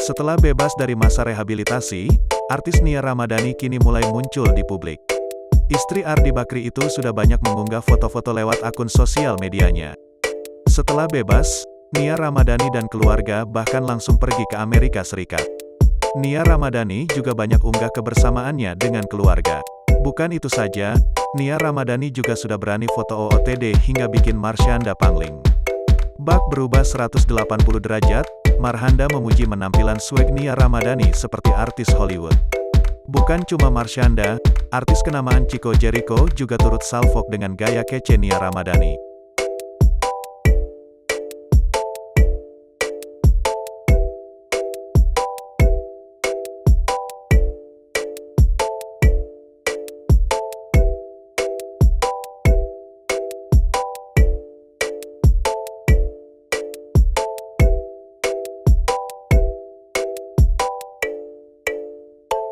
Setelah bebas dari masa rehabilitasi, artis Nia Ramadhani kini mulai muncul di publik. Istri Ardi Bakri itu sudah banyak mengunggah foto-foto lewat akun sosial medianya. Setelah bebas, Nia Ramadhani dan keluarga bahkan langsung pergi ke Amerika Serikat. Nia Ramadhani juga banyak unggah kebersamaannya dengan keluarga. Bukan itu saja, Nia Ramadhani juga sudah berani foto OOTD hingga bikin Marshanda pangling. Bak berubah 180 derajat, Marshanda memuji menampilan swag Nia Ramadhani seperti artis Hollywood. Bukan cuma Marshanda, artis kenamaan Chico Jericho juga turut salvok dengan gaya kece Nia Ramadhani.